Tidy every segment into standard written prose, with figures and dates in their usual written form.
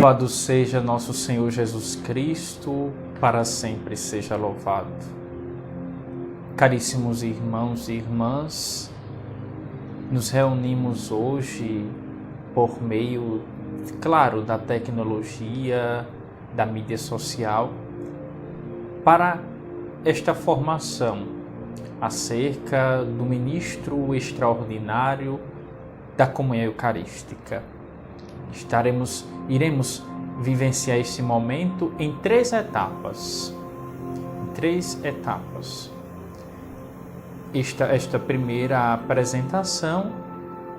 Louvado seja nosso Senhor Jesus Cristo, para sempre seja louvado. Caríssimos irmãos e irmãs, nos reunimos hoje por meio, claro, da tecnologia, da mídia social, para esta formação acerca do ministro extraordinário da comunhão eucarística. Iremos vivenciar esse momento em três etapas. Esta primeira apresentação,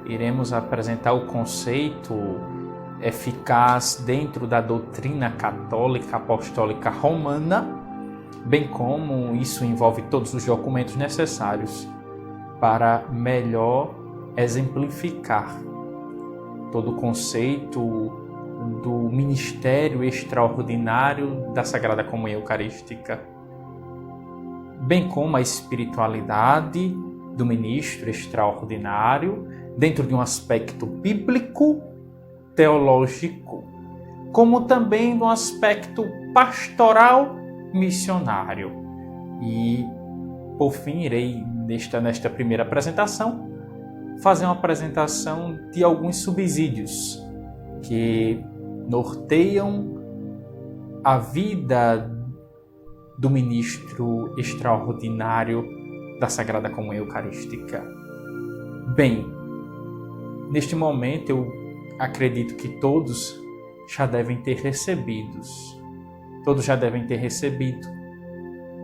iremos apresentar o conceito eficaz dentro da doutrina católica apostólica romana, bem como isso envolve todos os documentos necessários para melhor exemplificar todo o conceito do ministério extraordinário da Sagrada Comunhão Eucarística, bem como a espiritualidade do ministro extraordinário dentro de um aspecto bíblico, teológico, como também do aspecto pastoral missionário. E, por fim, irei, nesta primeira apresentação, fazer uma apresentação de alguns subsídios que norteiam a vida do ministro extraordinário da Sagrada Comunhão Eucarística. Bem, neste momento eu acredito que todos já devem ter recebido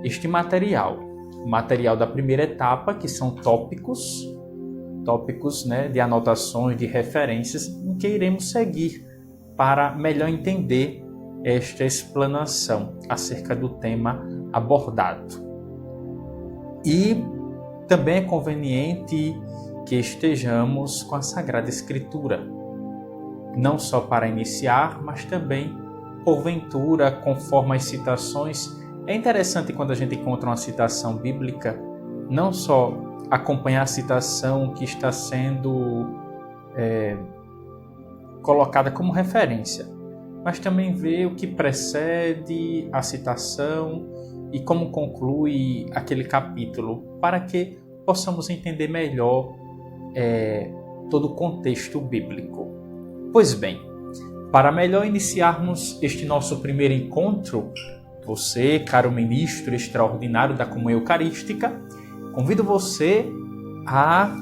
este material, o material da primeira etapa, que são tópicos, de anotações, de referências, em que iremos seguir para melhor entender esta explanação acerca do tema abordado. E também é conveniente que estejamos com a Sagrada Escritura, não só para iniciar, mas também, porventura, conforme as citações. É interessante quando a gente encontra uma citação bíblica, não só acompanhar a citação que está sendo colocada como referência, mas também ver o que precede a citação e como conclui aquele capítulo, para que possamos entender melhor todo o contexto bíblico. Pois bem, para melhor iniciarmos este nosso primeiro encontro, você, caro ministro extraordinário da Comunhão Eucarística, convido você a,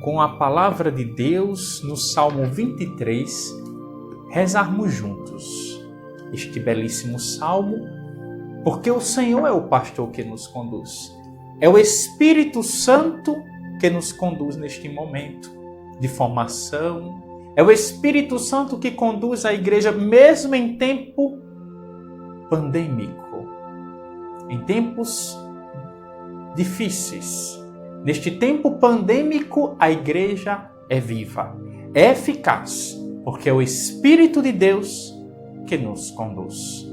com a palavra de Deus, no Salmo 23, rezarmos juntos este belíssimo salmo, porque o Senhor é o pastor que nos conduz. É o Espírito Santo que nos conduz neste momento de formação. É o Espírito Santo que conduz a igreja mesmo em tempo pandêmico, em tempos difíceis. Neste tempo pandêmico, a igreja é viva, é eficaz, porque é o Espírito de Deus que nos conduz.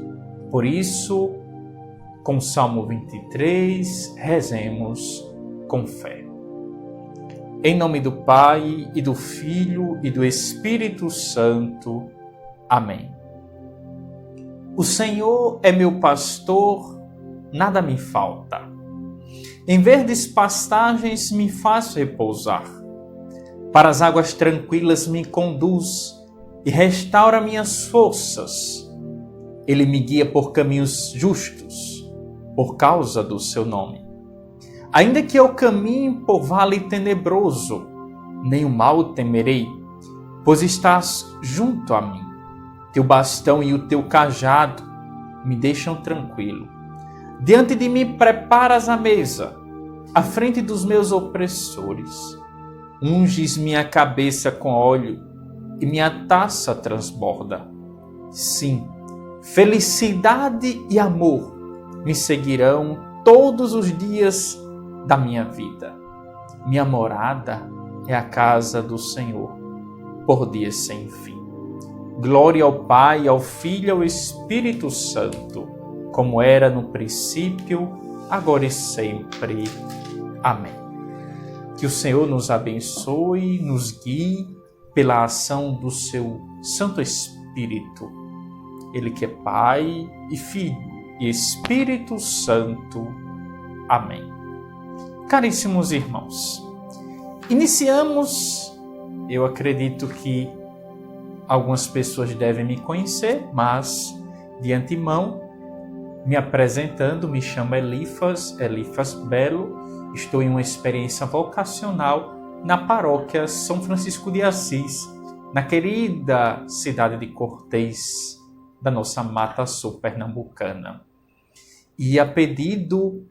Por isso, com o Salmo 23, rezemos com fé. Em nome do Pai, e do Filho, e do Espírito Santo. Amém. O Senhor é meu pastor, nada me falta. Em verdes pastagens me faz repousar. Para as águas tranquilas me conduz e restaura minhas forças. Ele me guia por caminhos justos, por causa do seu nome. Ainda que eu caminhe por vale tenebroso, nenhum mal temerei, pois estás junto a mim. Teu bastão e o teu cajado me deixam tranquilo. Diante de mim preparas a mesa, à frente dos meus opressores. Unges minha cabeça com óleo e minha taça transborda. Sim, felicidade e amor me seguirão todos os dias da minha vida. Minha morada é a casa do Senhor, por dias sem fim. Glória ao Pai, ao Filho e ao Espírito Santo, como era no princípio, agora e sempre. Amém. Que o Senhor nos abençoe, nos guie pela ação do seu Santo Espírito Ele que é Pai e Filho e Espírito Santo. Amém. Caríssimos irmãos, iniciamos, eu acredito que algumas pessoas devem me conhecer, mas de antemão, me apresentando, me chamo Elifas Belo, estou em uma experiência vocacional na paróquia São Francisco de Assis, na querida cidade de Cortês, da nossa Mata Sul pernambucana. E a pedido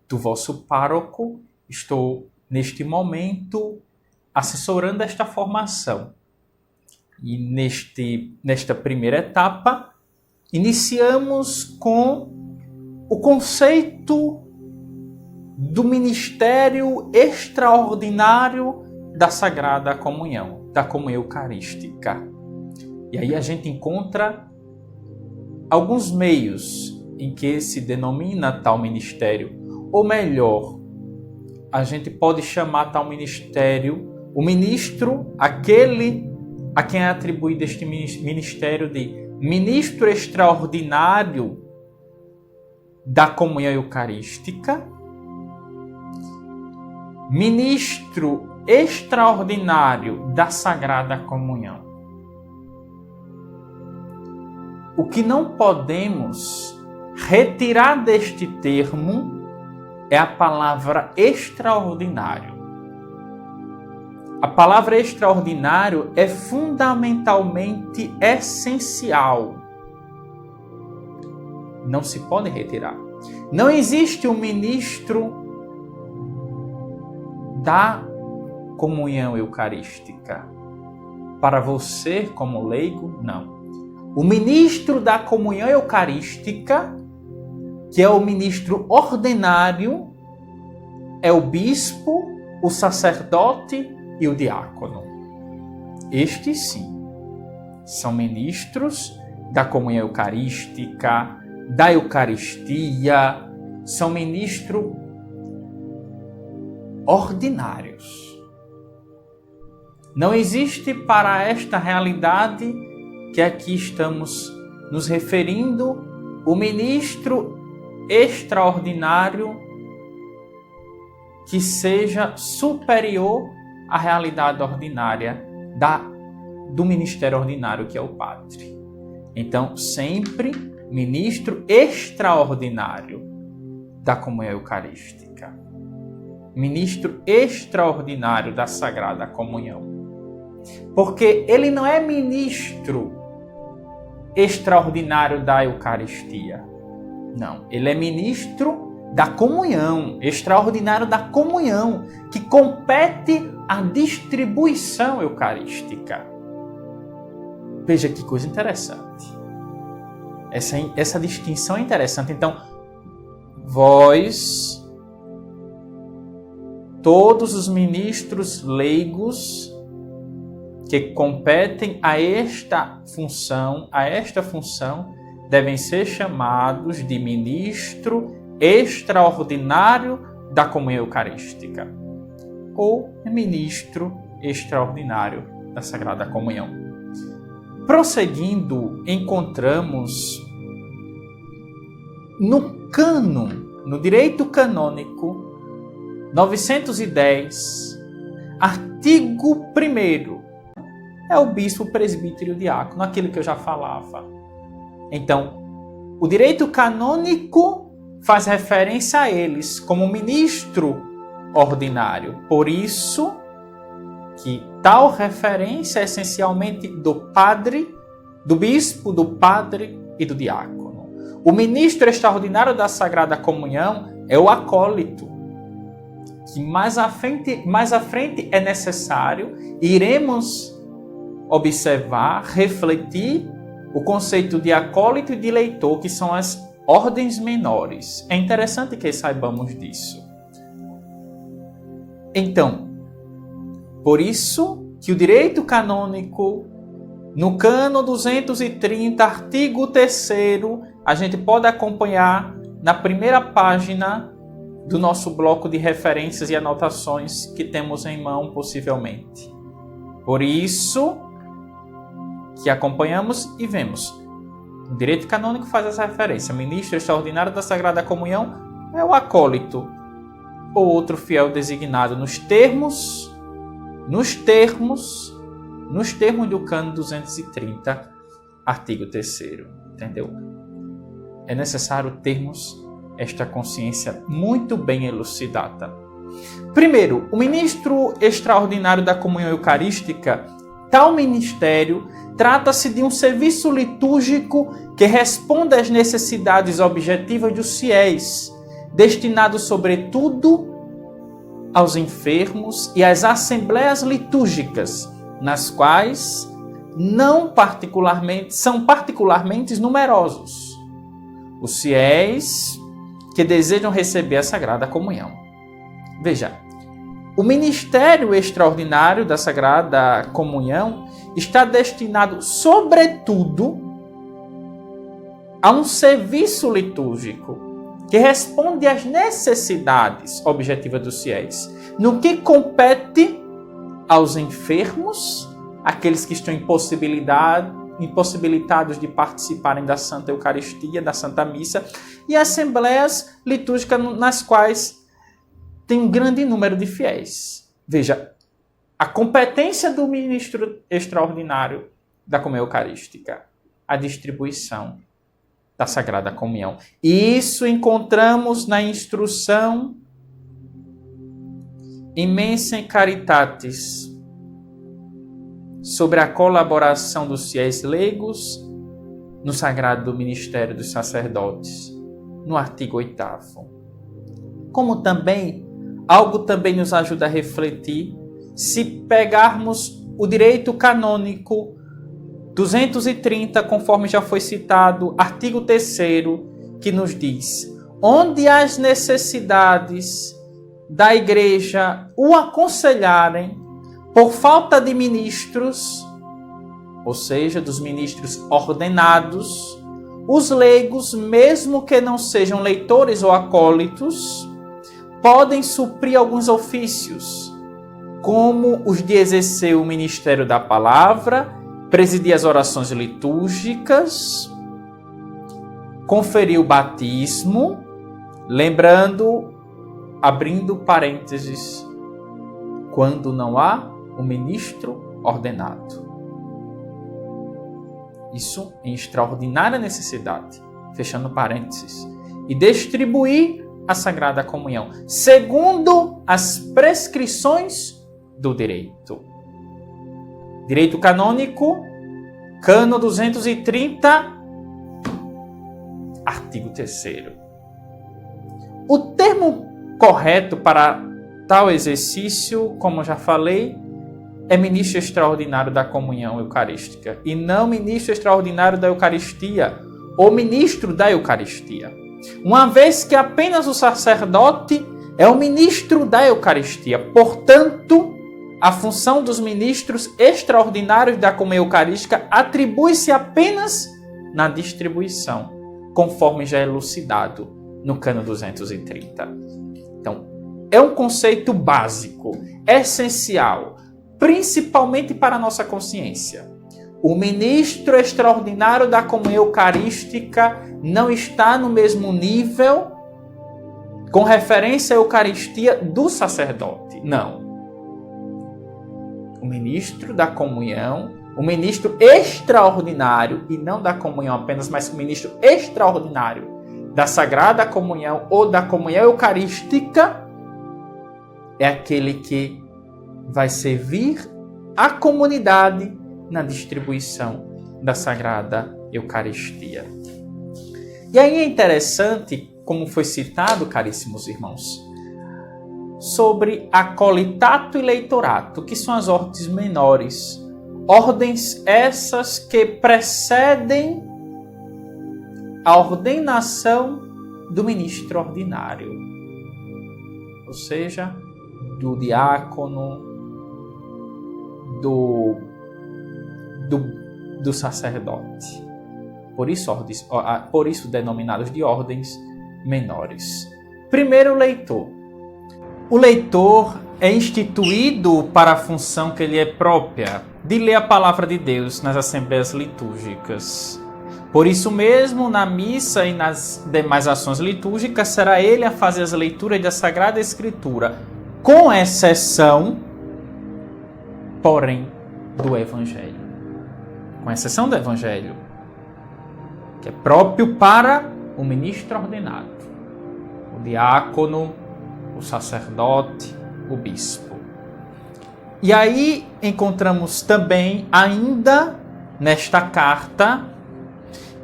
do vosso pároco, estou neste momento assessorando esta formação. E nesta primeira etapa, iniciamos com o conceito do ministério extraordinário da Sagrada Comunhão, da comunhão eucarística. E aí a gente encontra alguns meios em que se denomina tal ministério, ou melhor, a gente pode chamar tal ministério, o ministro, aquele a quem é atribuído este ministério de ministro extraordinário da comunhão eucarística, ministro extraordinário da Sagrada Comunhão. O que não podemos retirar deste termo é a palavra extraordinário. A palavra extraordinário é fundamentalmente essencial. Não se pode retirar. Não existe um ministro da comunhão eucarística. Para você, como leigo, não. O ministro da comunhão eucarística, que é o ministro ordinário, é o bispo, o sacerdote e o diácono. Estes, sim, são ministros da comunhão eucarística, da Eucaristia, são ministros ordinários. Não existe para esta realidade que aqui estamos nos referindo o ministro extraordinário que seja superior à realidade ordinária do ministério ordinário, que é o padre. Então, sempre ministro extraordinário da comunhão eucarística. Ministro extraordinário da Sagrada Comunhão. Porque ele não é ministro extraordinário da Eucaristia. Não, ele é ministro da comunhão, extraordinário da comunhão, que compete à distribuição eucarística. Veja que coisa interessante. Essa distinção é interessante. Então, vós, todos os ministros leigos que competem a esta função, devem ser chamados de ministro extraordinário da comunhão eucarística ou ministro extraordinário da Sagrada Comunhão. Prosseguindo, encontramos no cânon, no direito canônico, 910, artigo 1º, é o bispo, presbítero e o diácono, aquilo que eu já falava. Então, o direito canônico faz referência a eles como ministro ordinário. Por isso que tal referência é essencialmente do padre, do bispo, do padre e do diácono. O ministro extraordinário da Sagrada Comunhão é o acólito, que mais à frente é necessário, iremos observar, refletir o conceito de acólito e de leitor, que são as ordens menores. É interessante que saibamos disso. Então, por isso que o direito canônico, no cano 230, artigo 3º, a gente pode acompanhar na primeira página do nosso bloco de referências e anotações que temos em mão, possivelmente. Por isso que acompanhamos e vemos. O direito canônico faz essa referência. O ministro extraordinário da Sagrada Comunhão é o acólito ou outro fiel designado nos termos do Cânon 230, artigo 3º. Entendeu? É necessário termos esta consciência muito bem elucidada. Primeiro, o ministro extraordinário da comunhão eucarística, tal ministério, trata-se de um serviço litúrgico que responde às necessidades objetivas dos fiéis, destinado sobretudo aos enfermos e às assembleias litúrgicas, nas quais são particularmente numerosos os fiéis que desejam receber a Sagrada Comunhão. Veja, o ministério extraordinário da Sagrada Comunhão está destinado, sobretudo, a um serviço litúrgico que responde às necessidades objetivas dos fiéis, no que compete aos enfermos, aqueles que estão impossibilitados de participarem da Santa Eucaristia, da Santa Missa, e assembleias litúrgicas nas quais tem um grande número de fiéis. Veja, a competência do ministro extraordinário da comunhão eucarística, a distribuição da Sagrada Comunhão. E isso encontramos na instrução Immensae Caritatis sobre a colaboração dos fiéis leigos no sagrado ministério dos sacerdotes, no artigo 8º. Como também, algo também nos ajuda a refletir se pegarmos o direito canônico 230, conforme já foi citado, artigo 3º, que nos diz: onde as necessidades da igreja o aconselharem por falta de ministros, ou seja, dos ministros ordenados, os leigos, mesmo que não sejam leitores ou acólitos, podem suprir alguns ofícios, como os de exercer o ministério da palavra, presidir as orações litúrgicas, conferir o batismo, lembrando, abrindo parênteses, quando não há o ministro ordenado. Isso em extraordinária necessidade, fechando parênteses, e distribuir a Sagrada Comunhão, segundo as prescrições do direito. Direito canônico, Cânon 230, artigo 3º. O termo correto para tal exercício, como já falei, é ministro extraordinário da comunhão eucarística e não ministro extraordinário da Eucaristia ou ministro da Eucaristia. Uma vez que apenas o sacerdote é o ministro da Eucaristia. Portanto, a função dos ministros extraordinários da comunhão eucarística atribui-se apenas na distribuição, conforme já é elucidado no Cânon 230. Então, é um conceito básico, essencial, principalmente para a nossa consciência. O ministro extraordinário da comunhão eucarística não está no mesmo nível com referência à Eucaristia do sacerdote. Não. O ministro da comunhão, o ministro extraordinário, e não da comunhão apenas, mas o ministro extraordinário da Sagrada Comunhão ou da comunhão eucarística, é aquele que vai servir a comunidade na distribuição da Sagrada Eucaristia. E aí é interessante, como foi citado, caríssimos irmãos, sobre acolitato e leitorato, que são as ordens menores. Ordens essas que precedem a ordenação do ministro ordinário, ou seja, do diácono, do sacerdote. Por isso denominados de ordens menores. Primeiro, o leitor. O leitor é instituído para a função que lhe é própria, de ler a palavra de Deus nas assembleias litúrgicas. Por isso mesmo, na missa e nas demais ações litúrgicas, será ele a fazer as leituras da Sagrada Escritura, com exceção, porém, do Evangelho. Com exceção do Evangelho, que é próprio para o ministro ordenado, o diácono, o sacerdote, o bispo. E aí encontramos também, ainda nesta carta,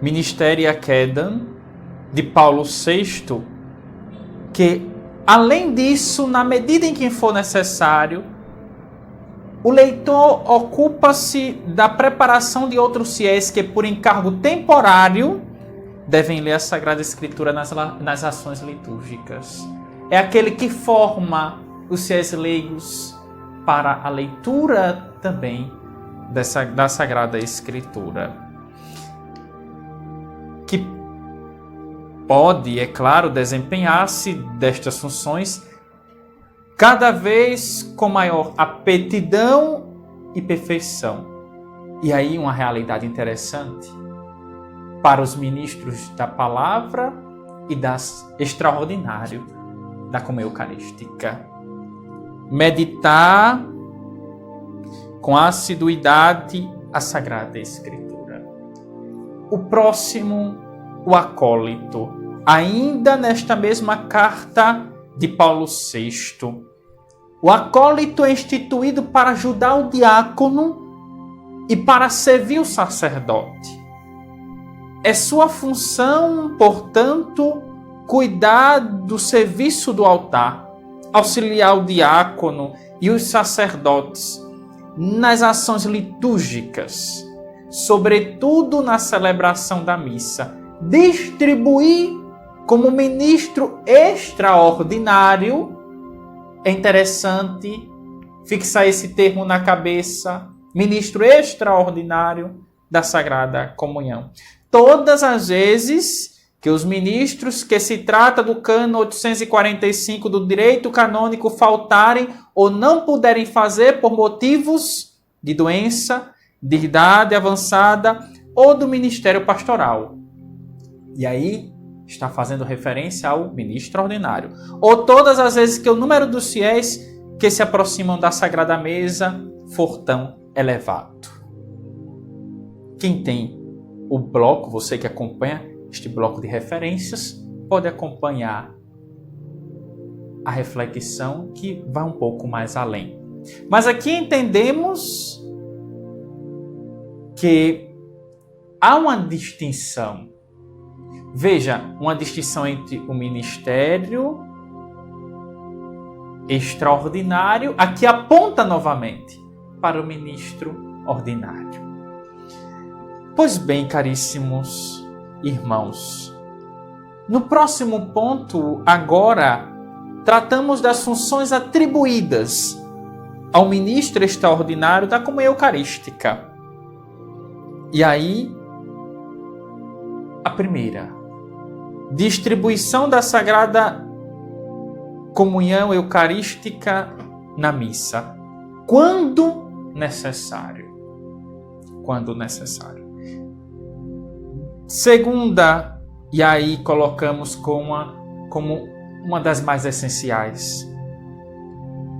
Ministeria Quaedam, de Paulo VI, que, além disso, na medida em que for necessário, o leitor ocupa-se da preparação de outros fiéis que, por encargo temporário, devem ler a Sagrada Escritura nas ações litúrgicas. É aquele que forma os fiéis leigos para a leitura também da Sagrada Escritura. Que pode, é claro, desempenhar-se destas funções cada vez com maior aptidão e perfeição. E aí uma realidade interessante para os ministros da palavra e das extraordinário da comunhão eucarística. Meditar com assiduidade a Sagrada Escritura. O próximo, o acólito, ainda nesta mesma carta de Paulo VI. O acólito é instituído para ajudar o diácono e para servir o sacerdote. É sua função, portanto, cuidar do serviço do altar, auxiliar o diácono e os sacerdotes nas ações litúrgicas, sobretudo na celebração da missa, distribuir como ministro extraordinário. É interessante fixar esse termo na cabeça, ministro extraordinário da Sagrada Comunhão. Todas as vezes que os ministros que se trata do cano 845 do direito canônico faltarem ou não puderem fazer por motivos de doença, de idade avançada ou do ministério pastoral. E aí está fazendo referência ao ministro ordinário. Ou todas as vezes que o número dos fiéis que se aproximam da Sagrada Mesa for tão elevado. Quem tem o bloco, você que acompanha este bloco de referências, pode acompanhar a reflexão que vai um pouco mais além. Mas aqui entendemos que há uma distinção. Veja, uma distinção entre o ministério extraordinário, aqui aponta novamente para o ministro ordinário. Pois bem, caríssimos irmãos, no próximo ponto, agora, tratamos das funções atribuídas ao ministro extraordinário da comunhão eucarística. E aí, a primeira, distribuição da Sagrada Comunhão Eucarística na missa, quando necessário. Quando necessário. Segunda, e aí colocamos como uma das mais essenciais,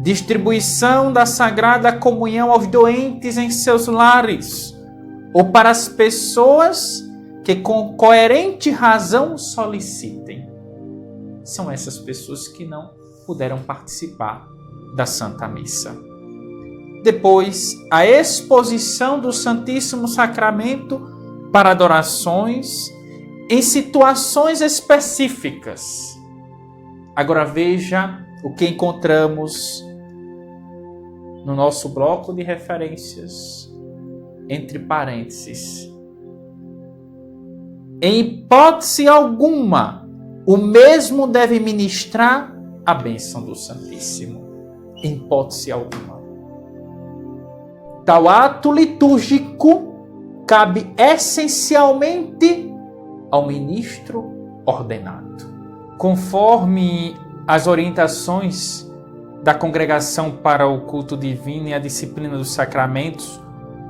distribuição da Sagrada Comunhão aos doentes em seus lares, ou para as pessoas que com coerente razão solicitem. São essas pessoas que não puderam participar da Santa Missa. Depois, a exposição do Santíssimo Sacramento para adorações em situações específicas. Agora veja o que encontramos no nosso bloco de referências, entre parênteses. Em hipótese alguma, o mesmo deve ministrar a bênção do Santíssimo. Em hipótese alguma. Tal ato litúrgico cabe essencialmente ao ministro ordenado. Conforme as orientações da Congregação para o Culto Divino e a Disciplina dos Sacramentos,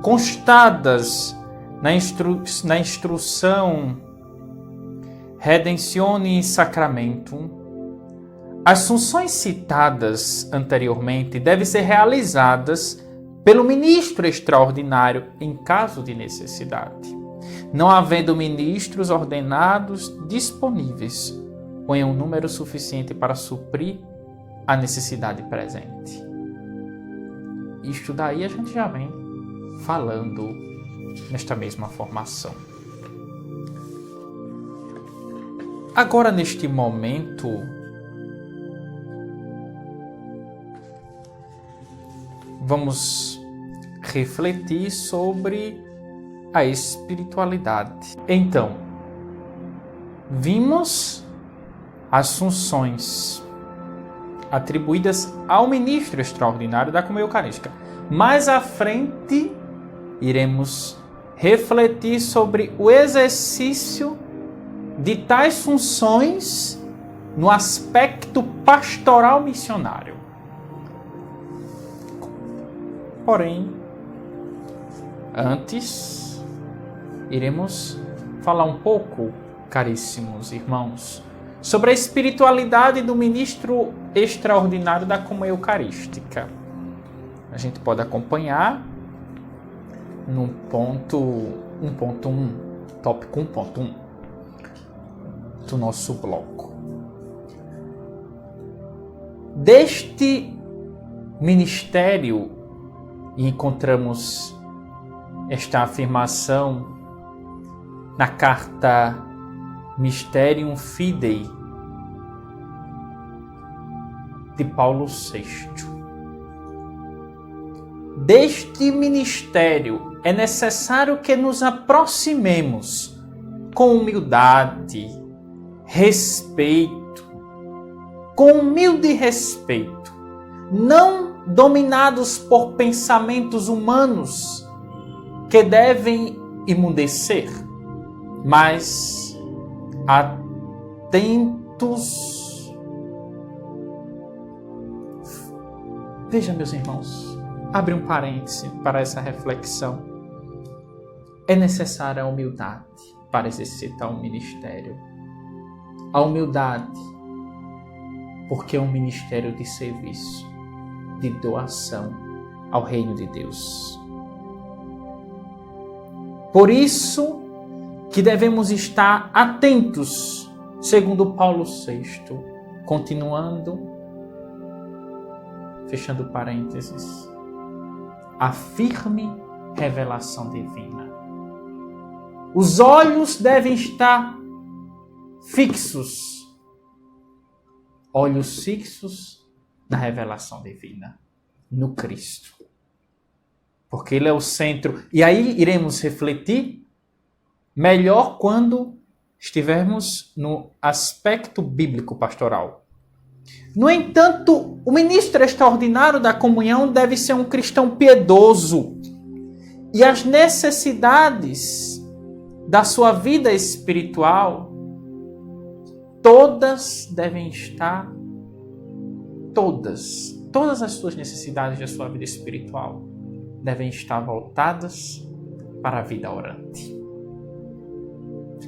constadas na instrução Redentione Sacramentum, as funções citadas anteriormente devem ser realizadas pelo ministro extraordinário em caso de necessidade, não havendo ministros ordenados disponíveis ou em um número suficiente para suprir a necessidade presente. Isto daí a gente já vem falando nesta mesma formação. Agora, neste momento, vamos refletir sobre a espiritualidade. Então, vimos as funções atribuídas ao ministro extraordinário da Comunhão Eucarística. Mais à frente, iremos refletir sobre o exercício de tais funções no aspecto pastoral missionário. Porém, antes, iremos falar um pouco, caríssimos irmãos, sobre a espiritualidade do ministro extraordinário da Comunhão Eucarística. A gente pode acompanhar no ponto 1.1, tópico 1.1 do nosso bloco. Deste ministério, encontramos esta afirmação na carta Mysterium Fidei de Paulo VI. Deste ministério é necessário que nos aproximemos com humildade, respeito, com humilde respeito, não dominados por pensamentos humanos que devem emudecer, mas atentos. Veja, meus irmãos, abre um parêntese para essa reflexão. É necessária a humildade para exercitar um ministério. A humildade, porque é um ministério de serviço, de doação ao reino de Deus. Por isso que devemos estar atentos, segundo Paulo VI, continuando, fechando parênteses, a firme revelação divina. Os olhos devem estar fixos, olhos fixos na revelação divina, no Cristo. Porque Ele é o centro. E aí iremos refletir melhor quando estivermos no aspecto bíblico pastoral. No entanto, o ministro extraordinário da comunhão deve ser um cristão piedoso. E as necessidades da sua vida espiritual, todas devem estar, todas as suas necessidades da sua vida espiritual devem estar voltadas para a vida orante.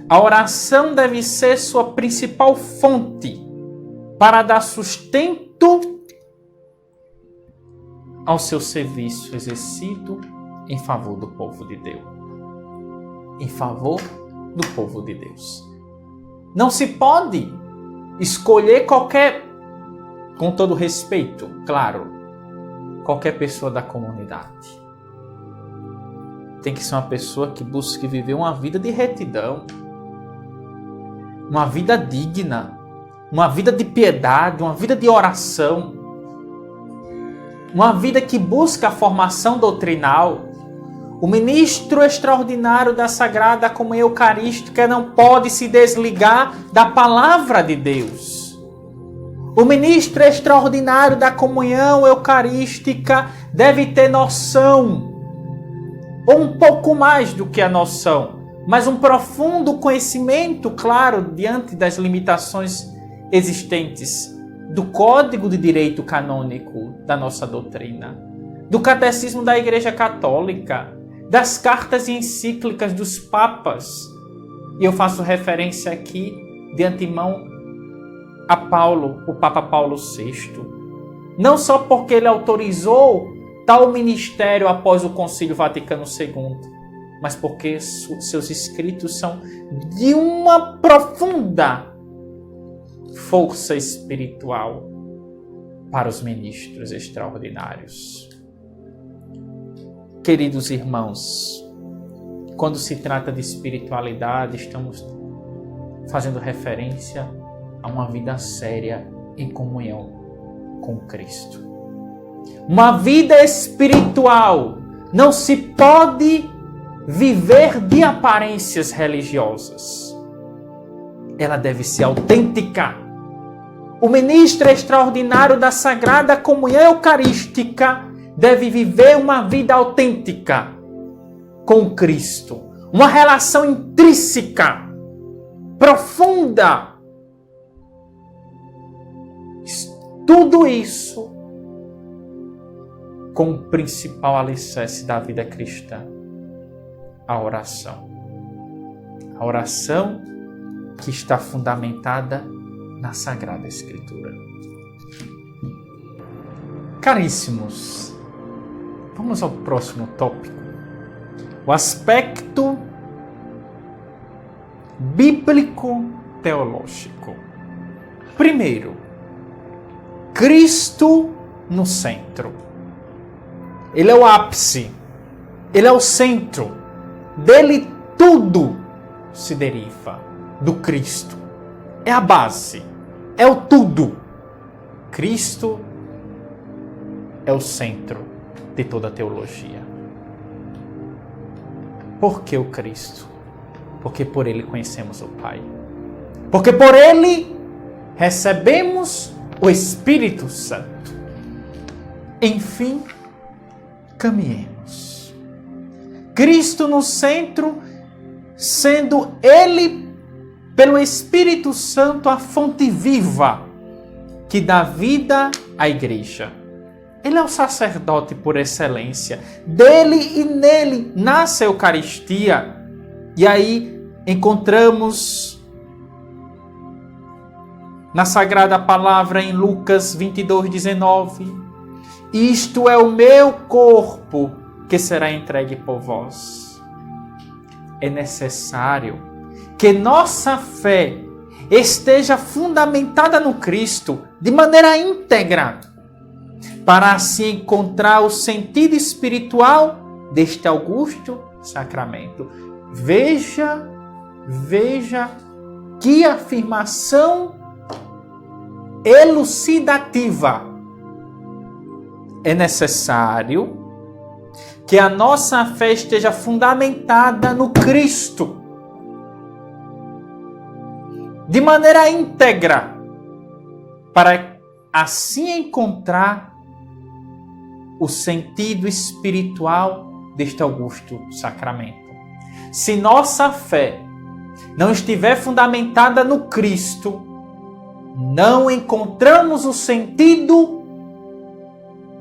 A oração deve ser sua principal fonte para dar sustento ao seu serviço exercido em favor do povo de Deus. Em favor do povo de Deus. Não se pode escolher qualquer, com todo respeito, claro, qualquer pessoa da comunidade. Tem que ser uma pessoa que busque viver uma vida de retidão, uma vida digna, uma vida de piedade, uma vida de oração, uma vida que busca a formação doutrinal. O ministro extraordinário da Sagrada Comunhão Eucarística não pode se desligar da palavra de Deus. O ministro extraordinário da Comunhão Eucarística deve ter noção, ou um pouco mais do que a noção, mas um profundo conhecimento, claro, diante das limitações existentes do Código de Direito Canônico da nossa doutrina, do Catecismo da Igreja Católica, das cartas e encíclicas dos papas. E eu faço referência aqui, de antemão, a Paulo, o Papa Paulo VI. Não só porque ele autorizou tal ministério após o Concílio Vaticano II, mas porque seus escritos são de uma profunda força espiritual para os ministros extraordinários. Queridos irmãos, quando se trata de espiritualidade, estamos fazendo referência a uma vida séria em comunhão com Cristo. Uma vida espiritual não se pode viver de aparências religiosas. Ela deve ser autêntica. O ministro extraordinário da Sagrada Comunhão Eucarística deve viver uma vida autêntica com Cristo. Uma relação intrínseca, profunda. Tudo isso com o principal alicerce da vida cristã, a oração. A oração que está fundamentada na Sagrada Escritura. Caríssimos, vamos ao próximo tópico. O aspecto bíblico-teológico. Primeiro, Cristo no centro. Ele é o ápice, ele é o centro. Dele tudo se deriva, do Cristo. É a base, é o tudo. Cristo é o centro de toda a teologia. Por que o Cristo? Porque por ele conhecemos o Pai. Porque por ele recebemos o Espírito Santo. Enfim, caminhemos. Cristo no centro, sendo ele, pelo Espírito Santo, a fonte viva que dá vida à igreja. Ele é o sacerdote por excelência. Dele e nele nasce a Eucaristia. E aí encontramos na Sagrada Palavra em Lucas 22:19: isto é o meu corpo que será entregue por vós. É necessário que nossa fé esteja fundamentada no Cristo de maneira íntegra, para assim encontrar o sentido espiritual deste augusto sacramento. Veja que afirmação elucidativa. É necessário que a nossa fé esteja fundamentada no Cristo, de maneira íntegra, para assim encontrar o sentido espiritual deste augusto sacramento. Se nossa fé não estiver fundamentada no Cristo, não encontramos o sentido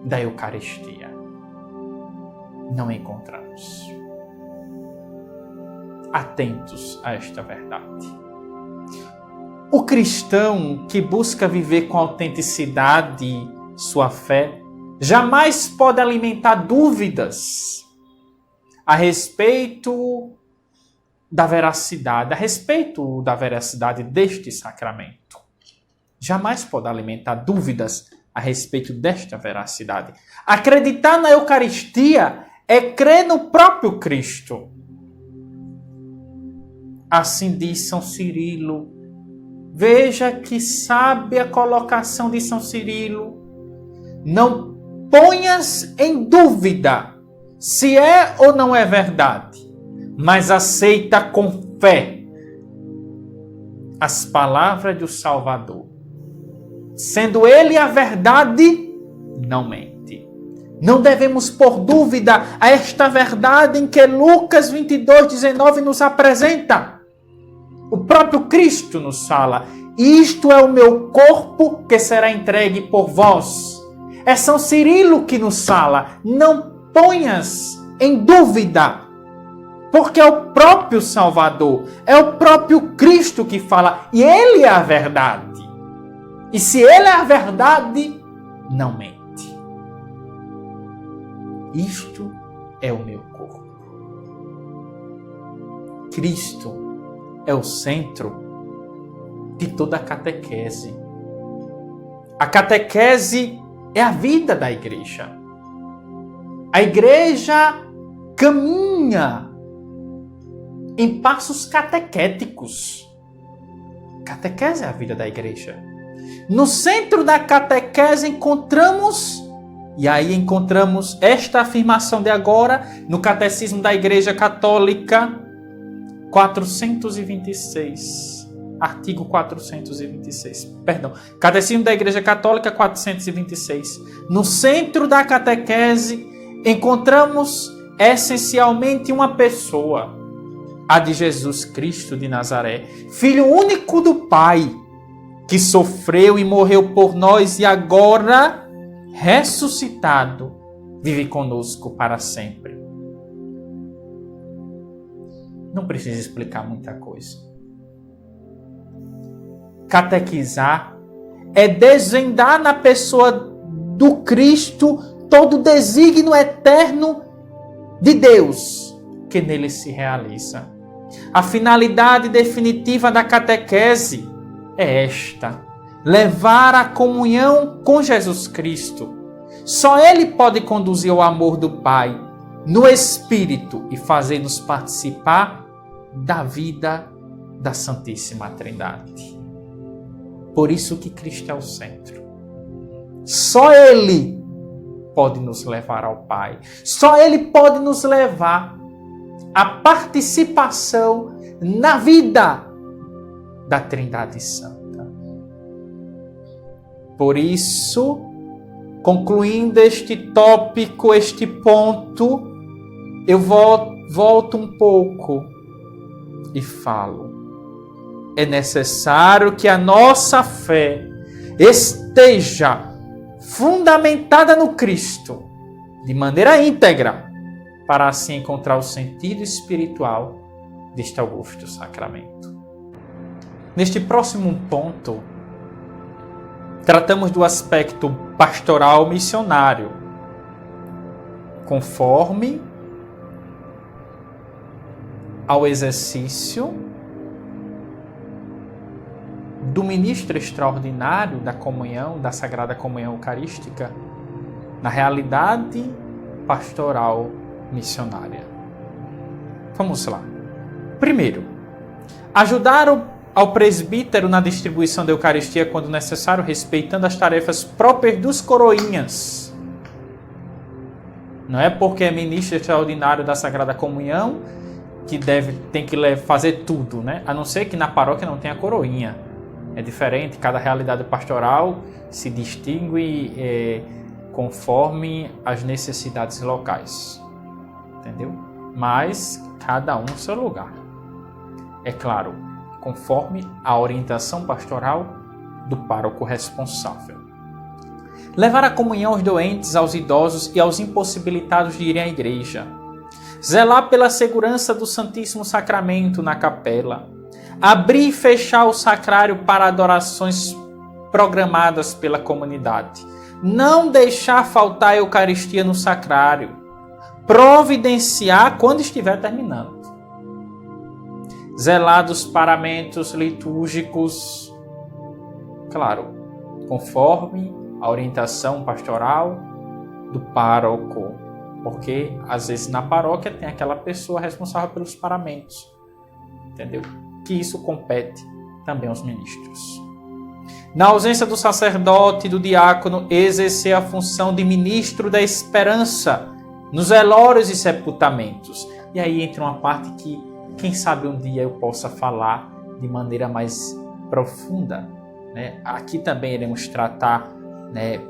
da Eucaristia. Não encontramos. Atentos a esta verdade. O cristão que busca viver com autenticidade sua fé jamais pode alimentar dúvidas a respeito da veracidade deste sacramento. Jamais pode alimentar dúvidas a respeito desta veracidade. Acreditar na Eucaristia é crer no próprio Cristo. Assim diz São Cirilo. Veja que sábia colocação de São Cirilo. Não ponhas em dúvida se é ou não é verdade, mas aceita com fé as palavras do Salvador. Sendo ele a verdade, não mente. Não devemos pôr dúvida a esta verdade em que Lucas 22:19 nos apresenta. O próprio Cristo nos fala: isto é o meu corpo que será entregue por vós. É São Cirilo que nos fala: não ponhas em dúvida. Porque é o próprio Salvador, é o próprio Cristo que fala. E Ele é a verdade. E se Ele é a verdade, não mente. Isto é o meu corpo. Cristo é o centro de toda a catequese. A catequese é a vida da igreja. A igreja caminha em passos catequéticos. Catequese é a vida da igreja. No centro da catequese encontramos esta afirmação de agora no Catecismo da Igreja Católica 426. Artigo 426. Perdão. Catecismo da Igreja Católica 426. No centro da catequese encontramos essencialmente uma pessoa, a de Jesus Cristo de Nazaré, Filho único do Pai, que sofreu e morreu por nós e agora, ressuscitado, vive conosco para sempre. Não precisa explicar muita coisa. Catequizar é desvendar na pessoa do Cristo todo o desígnio eterno de Deus que nele se realiza. A finalidade definitiva da catequese é esta: levar a comunhão com Jesus Cristo. Só Ele pode conduzir ao amor do Pai no Espírito e fazer-nos participar da vida da Santíssima Trindade. Por isso que Cristo é o centro. Só Ele pode nos levar ao Pai. Só Ele pode nos levar à participação na vida da Trindade Santa. Por isso, concluindo este tópico, este ponto, eu volto um pouco e falo. É necessário que a nossa fé esteja fundamentada no Cristo, de maneira íntegra, para assim encontrar o sentido espiritual deste augusto sacramento. Neste próximo ponto, tratamos do aspecto pastoral missionário, conforme ao exercício do ministro extraordinário da comunhão, da Sagrada Comunhão Eucarística, na realidade pastoral missionária. Vamos lá. Primeiro, ajudar ao presbítero na distribuição da Eucaristia quando necessário, respeitando as tarefas próprias dos coroinhas. Não é porque é ministro extraordinário da Sagrada Comunhão que tem que fazer tudo, né? A não ser que na paróquia não tenha coroinha. É diferente, cada realidade pastoral se distingue conforme as necessidades locais. Entendeu? Mas cada um no seu lugar. É claro, conforme a orientação pastoral do pároco responsável. Levar a comunhão aos doentes, aos idosos e aos impossibilitados de irem à igreja. Zelar pela segurança do Santíssimo Sacramento na capela. Abrir e fechar o sacrário para adorações programadas pela comunidade. Não deixar faltar a Eucaristia no sacrário. Providenciar quando estiver terminando. Zelar dos paramentos litúrgicos, claro, conforme a orientação pastoral do pároco, porque às vezes na paróquia tem aquela pessoa responsável pelos paramentos, entendeu? Que isso compete também aos ministros. Na ausência do sacerdote e do diácono, exercer a função de ministro da esperança nos velórios e sepultamentos. E aí entra uma parte que, quem sabe um dia eu possa falar de maneira mais profunda, né? Aqui também iremos tratar, né,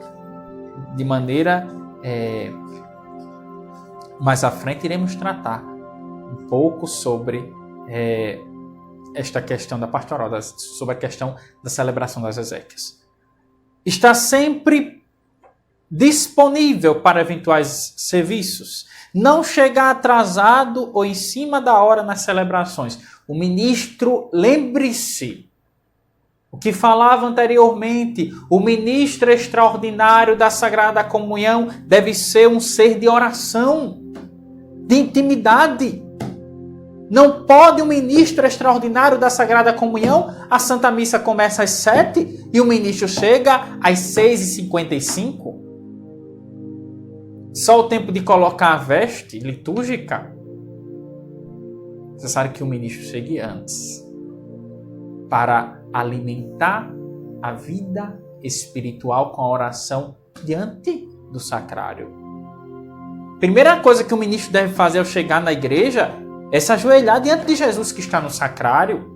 de maneira mais à frente iremos tratar um pouco sobre esta questão da pastoral, sobre a questão da celebração das exéquias. Está sempre disponível para eventuais serviços, não chegar atrasado ou em cima da hora nas celebrações. O ministro, lembre-se, o que falava anteriormente, o ministro extraordinário da Sagrada Comunhão deve ser um ser de oração, de intimidade. Não pode um ministro extraordinário da Sagrada Comunhão, a Santa Missa começa às 7 e o ministro chega às 6h55. Só o tempo de colocar a veste litúrgica. Você sabe que o ministro chegue antes para alimentar a vida espiritual com a oração diante do sacrário. Primeira coisa que o ministro deve fazer ao chegar na igreja é se ajoelhar diante de Jesus que está no sacrário.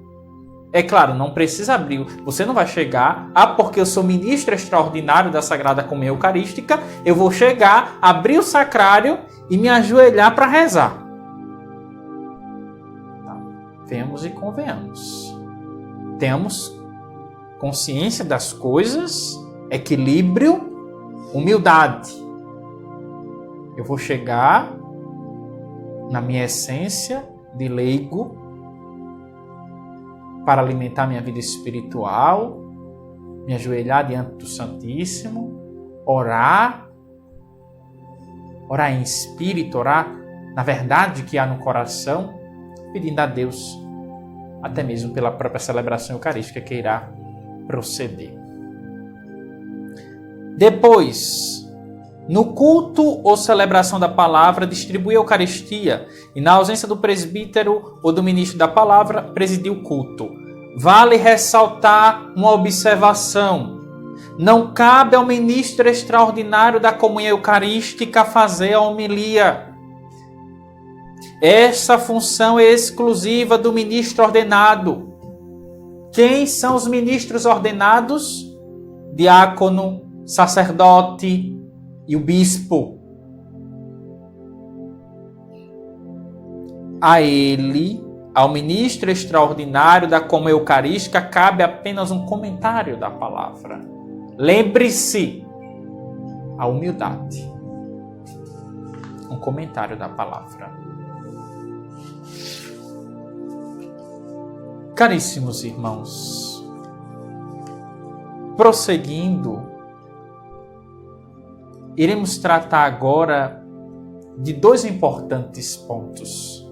É claro, não precisa abrir. Você não vai chegar, porque eu sou ministro extraordinário da Sagrada Comunhão Eucarística, eu vou chegar, abrir o sacrário e me ajoelhar para rezar. Tá. Venhamos e convenhamos. Temos consciência das coisas, equilíbrio, humildade. Eu vou chegar na minha essência de leigo para alimentar minha vida espiritual, me ajoelhar diante do Santíssimo, orar em espírito, orar na verdade que há no coração, pedindo a Deus, até mesmo pela própria celebração eucarística que irá proceder. Depois, no culto ou celebração da palavra, distribuir a Eucaristia e, na ausência do presbítero ou do ministro da palavra, presidir o culto. Vale ressaltar uma observação. Não cabe ao ministro extraordinário da comunhão eucarística fazer a homilia. Essa função é exclusiva do ministro ordenado. Quem são os ministros ordenados? Diácono, sacerdote e o bispo. A ele, ao ministro extraordinário da comunhão eucarística, cabe apenas um comentário da palavra. Lembre-se, a humildade. Um comentário da palavra. Caríssimos irmãos, prosseguindo, iremos tratar agora de dois importantes pontos.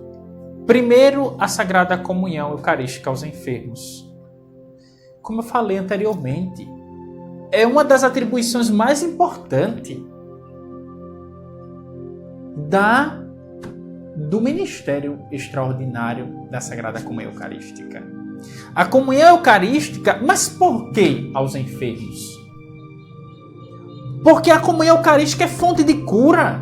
Primeiro, a Sagrada Comunhão Eucarística aos enfermos. Como eu falei anteriormente, é uma das atribuições mais importantes do ministério extraordinário da Sagrada Comunhão Eucarística. A comunhão eucarística, mas por que aos enfermos? Porque a comunhão eucarística é fonte de cura.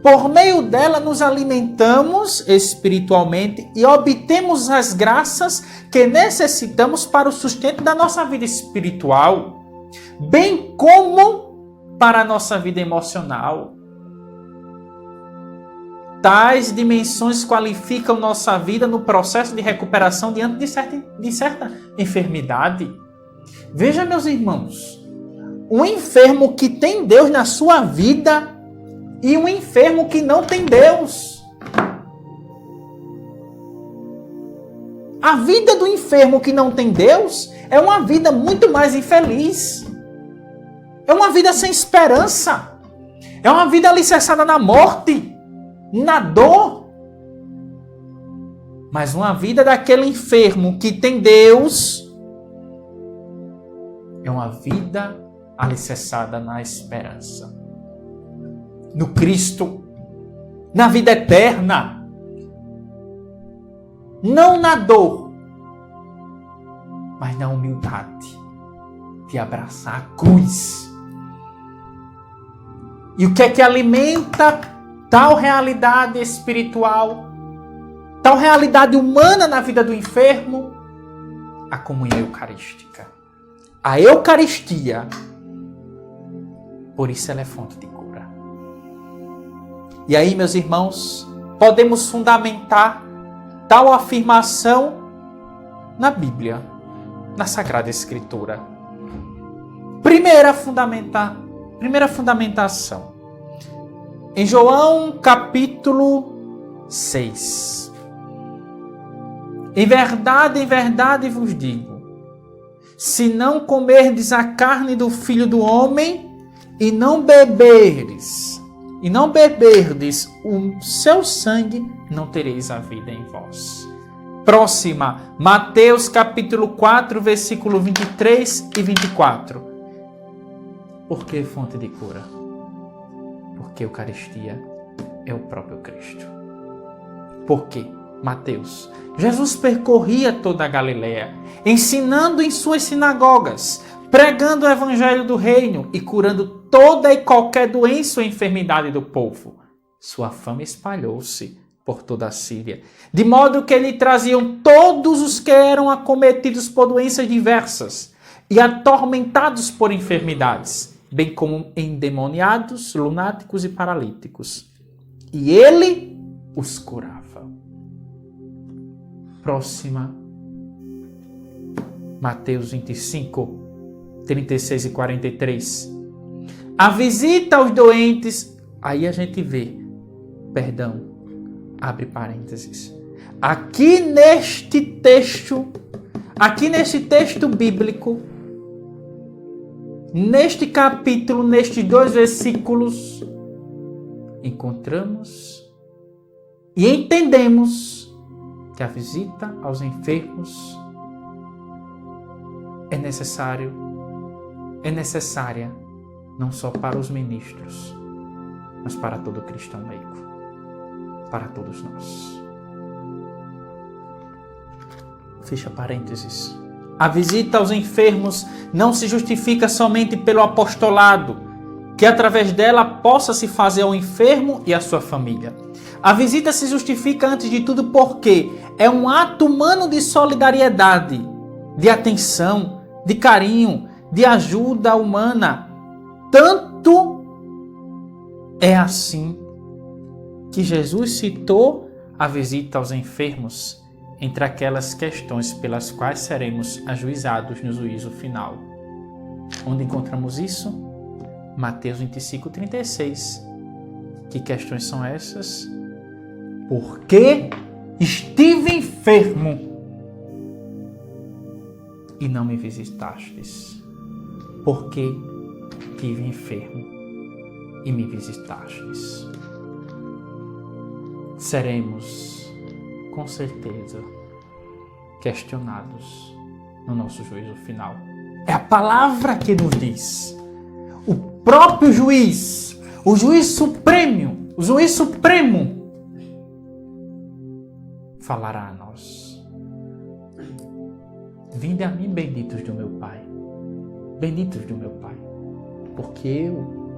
Por meio dela nos alimentamos espiritualmente e obtemos as graças que necessitamos para o sustento da nossa vida espiritual, bem como para a nossa vida emocional. Tais dimensões qualificam nossa vida no processo de recuperação diante de certa enfermidade. Veja, meus irmãos, um enfermo que tem Deus na sua vida e um enfermo que não tem Deus. A vida do enfermo que não tem Deus é uma vida muito mais infeliz. É uma vida sem esperança. É uma vida alicerçada na morte, na dor. Mas uma vida daquele enfermo que tem Deus é uma vida alicerçada na esperança, no Cristo, na vida eterna, não na dor, mas na humildade de abraçar a cruz. E o que é que alimenta tal realidade espiritual, tal realidade humana na vida do enfermo? A comunhão eucarística. A Eucaristia, por isso ela é fonte de cura. E aí, meus irmãos, podemos fundamentar tal afirmação na Bíblia, na Sagrada Escritura. Primeira fundamentação. Em João capítulo 6. Em verdade vos digo, se não comerdes a carne do Filho do Homem e não beberdes o seu sangue, não tereis a vida em vós. Próxima, Mateus capítulo 4, versículo 23 e 24. Por que fonte de cura? Porque a Eucaristia é o próprio Cristo. Por quê? Mateus. Jesus percorria toda a Galileia, ensinando em suas sinagogas, pregando o evangelho do reino e curando toda e qualquer doença ou enfermidade do povo. Sua fama espalhou-se por toda a Síria, de modo que lhe traziam todos os que eram acometidos por doenças diversas e atormentados por enfermidades, bem como endemoniados, lunáticos e paralíticos. E ele os curava. Próxima, Mateus 25, 36 e 43. A visita aos doentes, aí a gente vê, abre parênteses. Aqui neste texto bíblico, neste capítulo, nestes 2 versículos, encontramos e entendemos que a visita aos enfermos é necessária não só para os ministros, mas para todo cristão leigo, para todos nós. Fecha parênteses. A visita aos enfermos não se justifica somente pelo apostolado, que através dela possa se fazer ao enfermo e à sua família. A visita se justifica antes de tudo porque é um ato humano de solidariedade, de atenção, de carinho, de ajuda humana. Tanto é assim que Jesus citou a visita aos enfermos entre aquelas questões pelas quais seremos ajuizados no juízo final. Onde encontramos isso? Mateus 25, 36. Que questões são essas? Porque estive enfermo e não me visitastes. Porque estive enfermo e me visitastes. Seremos, com certeza, questionados no nosso juízo final. É a palavra que nos diz. O próprio juiz, o juiz supremo, falará a nós. Vinde a mim, benditos do meu Pai, porque eu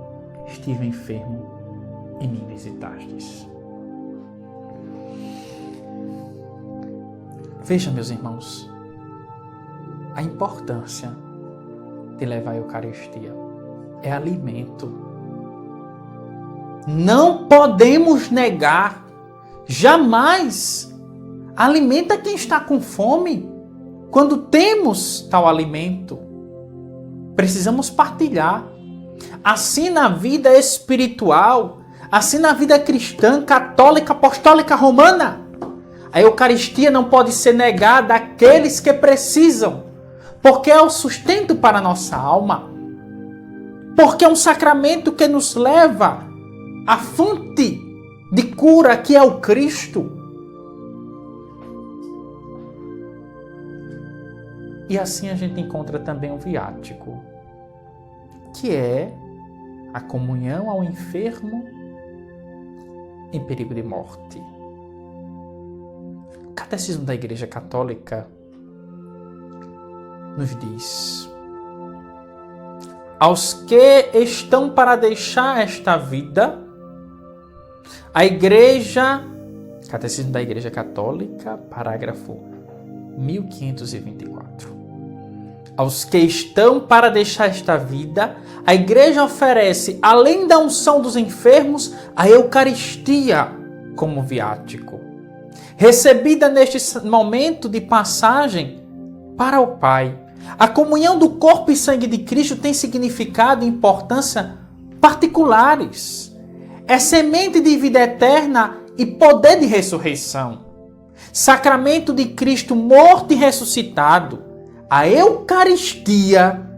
estive enfermo e me visitastes. Veja, meus irmãos, a importância de levar a Eucaristia. É alimento. Não podemos negar, jamais. Alimenta quem está com fome. Quando temos tal alimento, precisamos partilhar. Assim na vida espiritual, assim na vida cristã, católica, apostólica, romana, a Eucaristia não pode ser negada àqueles que precisam, porque é o sustento para a nossa alma, porque é um sacramento que nos leva à fonte de cura que é o Cristo. E assim a gente encontra também o viático, que é a comunhão ao enfermo em perigo de morte. O Catecismo da Igreja Católica nos diz: aos que estão para deixar esta vida, a Igreja, Catecismo da Igreja Católica, parágrafo 1524. Aos que estão para deixar esta vida, a Igreja oferece, além da unção dos enfermos, a Eucaristia como viático, recebida neste momento de passagem para o Pai, A comunhão do corpo e sangue de Cristo tem significado e importância particulares. É semente de vida eterna e poder de ressurreição. Sacramento de Cristo morto e ressuscitado. A Eucaristia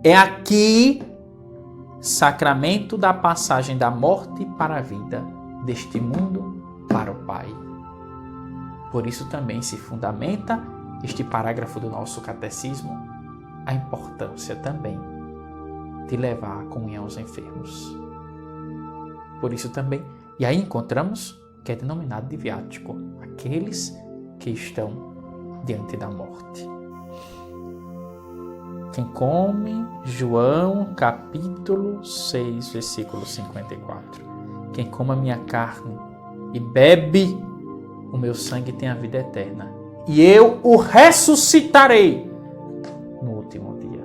é aqui sacramento da passagem da morte para a vida, deste mundo para o Pai. Por isso também se fundamenta este parágrafo do nosso catecismo, a importância também de levar a comunhão aos enfermos. Por isso também, e aí encontramos que é denominado de viático, aqueles que estão diante da morte. Quem come, João capítulo 6, versículo 54. Quem come a minha carne e bebe o meu sangue tem a vida eterna, e eu o ressuscitarei no último dia.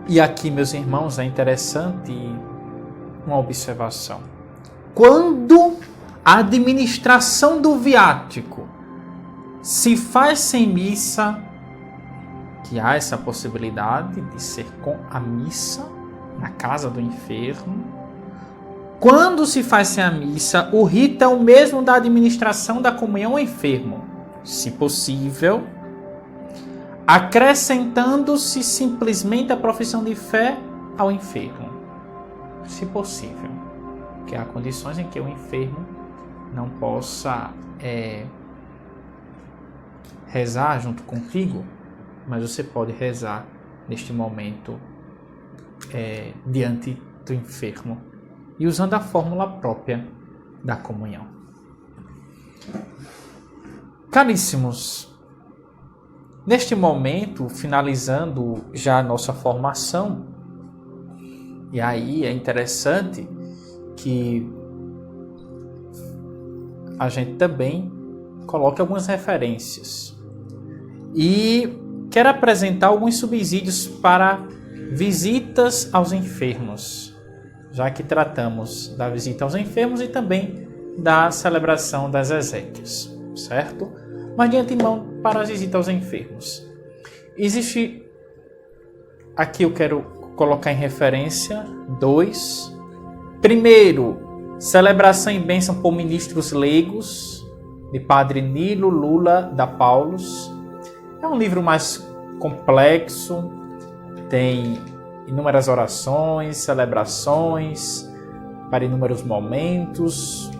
E aqui, meus irmãos, é interessante uma observação. Quando a administração do viático se faz sem missa, que há essa possibilidade de ser com a missa na casa do enfermo, quando se faz sem a missa, o rito é o mesmo da administração da comunhão ao enfermo, se possível, acrescentando-se simplesmente a profissão de fé ao enfermo, se possível, que há condições em que o enfermo não possa rezar junto contigo, mas você pode rezar neste momento diante do enfermo e usando a fórmula própria da comunhão. Caríssimos, neste momento, finalizando já a nossa formação, e aí é interessante que a gente também coloque algumas referências. E quero apresentar alguns subsídios para visitas aos enfermos, já que tratamos da visita aos enfermos e também da celebração das exéquias, certo? Mas de antemão, para as visitas aos enfermos. Existe, aqui eu quero colocar em referência 2. Primeiro, celebração e bênção por ministros leigos, de Padre Nilo Lula da Paulus. É um livro mais complexo, tem inúmeras orações, celebrações para inúmeros momentos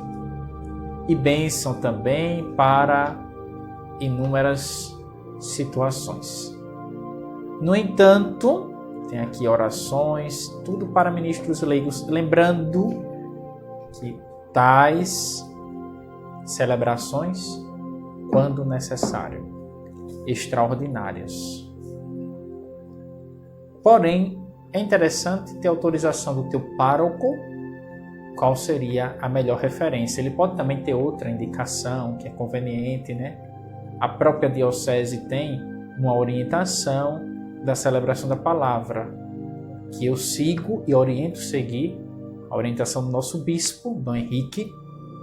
e bênção também para inúmeras situações. No entanto, tem aqui orações, tudo para ministros leigos, lembrando que tais celebrações, quando necessário, extraordinárias. Porém, é interessante ter autorização do teu pároco, qual seria a melhor referência. Ele pode também ter outra indicação que é conveniente, né? A própria diocese tem uma orientação da celebração da palavra, que eu sigo e oriento seguir a orientação do nosso bispo, Dom Henrique,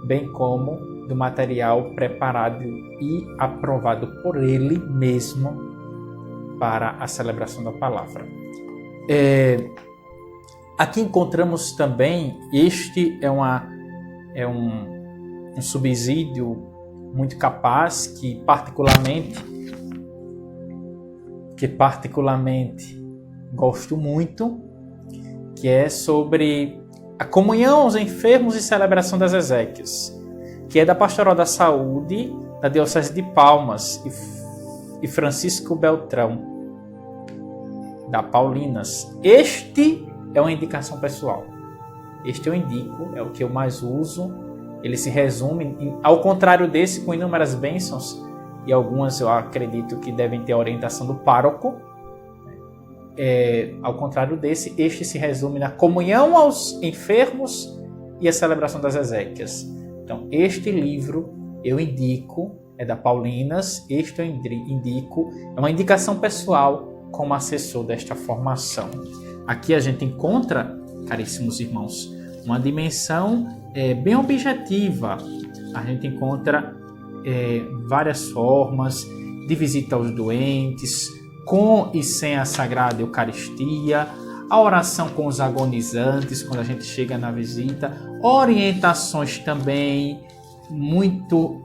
bem como do material preparado e aprovado por ele mesmo para a celebração da palavra. Aqui encontramos também, este é um subsídio muito capaz que particularmente gosto muito, que é sobre a comunhão aos enfermos e celebração das exéquias, que é da Pastoral da Saúde da Diocese de Palmas e Francisco Beltrão, da Paulinas. Este é uma indicação pessoal. Este eu indico, é o que eu mais uso. Ele se resume, ao contrário desse, com inúmeras bênçãos, e algumas eu acredito que devem ter a orientação do pároco. Ao contrário desse, este se resume na comunhão aos enfermos e a celebração das exéquias. Então, este livro eu indico, é da Paulinas, este eu indico, é uma indicação pessoal como assessor desta formação. Aqui a gente encontra, caríssimos irmãos, uma dimensão bem objetiva. A gente encontra várias formas de visita aos doentes, com e sem a Sagrada Eucaristia, a oração com os agonizantes quando a gente chega na visita, orientações também muito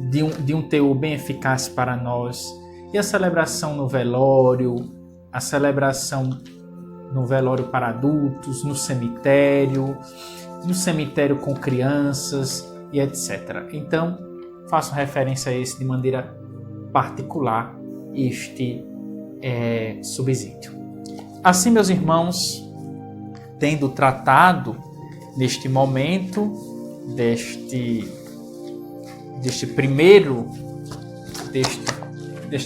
de um teor bem eficaz para nós, e a celebração no velório, a celebração no velório para adultos, no cemitério com crianças e etc. Então, faço referência a esse de maneira particular, este subsídio. Assim, meus irmãos, tendo tratado neste momento desta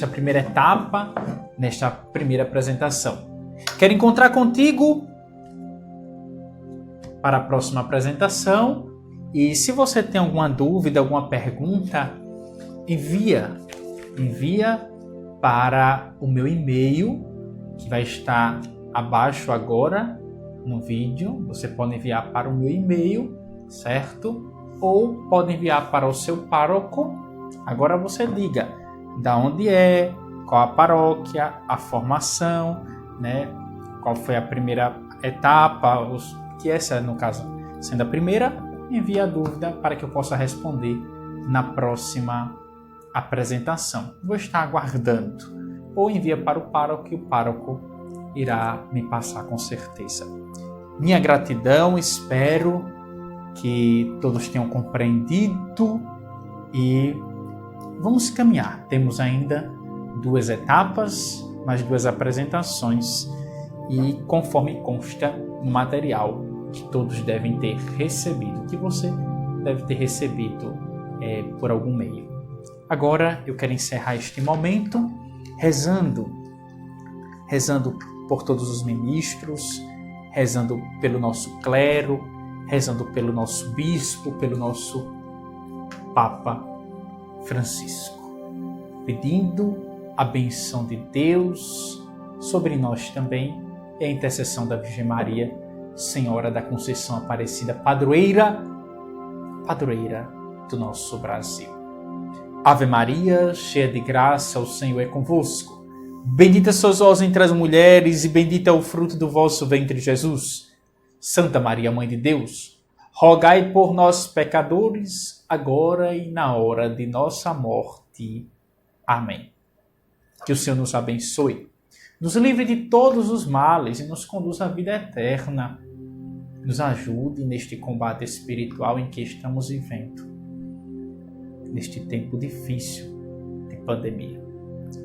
primeira etapa, nesta primeira apresentação, quero encontrar contigo para a próxima apresentação, e se você tem alguma dúvida, alguma pergunta, envia para o meu e-mail, que vai estar abaixo agora no vídeo. Você pode enviar para o meu e-mail, certo? Ou pode enviar para o seu pároco. Agora você diga da onde é, qual a paróquia, a formação, né? Qual foi a primeira etapa, que essa, no caso, sendo a primeira, envie a dúvida para que eu possa responder na próxima apresentação. Vou estar aguardando. Ou envia para o pároco e o pároco irá me passar com certeza. Minha gratidão, espero que todos tenham compreendido e vamos caminhar. Temos ainda 2 etapas, mais 2 apresentações e conforme consta no material que todos devem ter recebido, que você deve ter recebido por algum meio. Agora eu quero encerrar este momento rezando por todos os ministros, rezando pelo nosso clero, rezando pelo nosso bispo, pelo nosso Papa Francisco, pedindo a benção de Deus sobre nós também e a intercessão da Virgem Maria, Senhora da Conceição Aparecida, padroeira do nosso Brasil. Ave Maria, cheia de graça, o Senhor é convosco. Bendita sois vós entre as mulheres e bendito é o fruto do vosso ventre, Jesus. Santa Maria, Mãe de Deus, rogai por nós, pecadores, agora e na hora de nossa morte. Amém. Que o Senhor nos abençoe, nos livre de todos os males e nos conduza à vida eterna. Nos ajude neste combate espiritual em que estamos vivendo, neste tempo difícil de pandemia.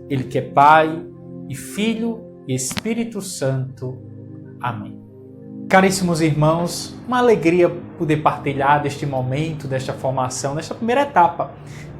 Ele que é Pai e Filho e Espírito Santo. Amém. Caríssimos irmãos, uma alegria poder partilhar deste momento, desta formação, desta primeira etapa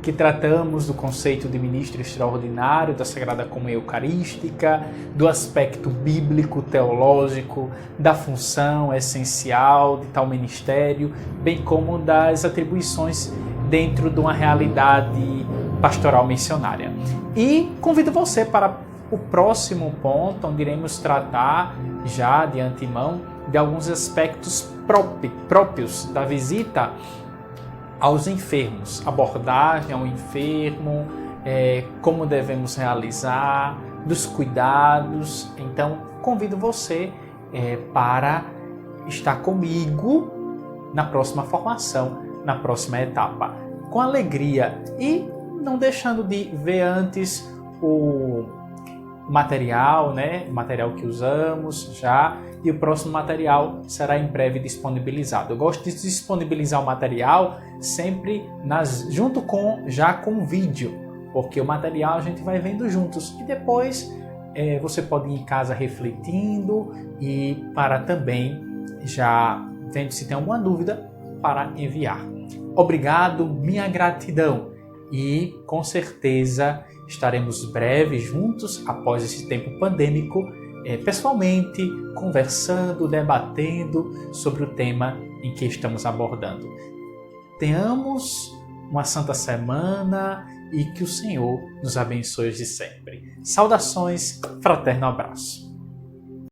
que tratamos do conceito de ministro extraordinário, da Sagrada Comunhão Eucarística, do aspecto bíblico, teológico, da função essencial de tal ministério, bem como das atribuições dentro de uma realidade pastoral missionária. E convido você para o próximo ponto, onde iremos tratar já de antemão de alguns aspectos próprios da visita aos enfermos, abordagem ao enfermo, como devemos realizar, dos cuidados. Então, convido você para estar comigo na próxima formação, na próxima etapa, com alegria e não deixando de ver antes o material, né? O material que usamos já, e o próximo material será em breve disponibilizado. Eu gosto de disponibilizar o material sempre junto com o vídeo, porque o material a gente vai vendo juntos e depois você pode ir em casa refletindo e para também já vendo se tem alguma dúvida para enviar. Obrigado, minha gratidão, e com certeza estaremos breve juntos após esse tempo pandêmico, pessoalmente, conversando, debatendo sobre o tema em que estamos abordando. Tenhamos uma santa semana e que o Senhor nos abençoe de sempre. Saudações, fraterno abraço.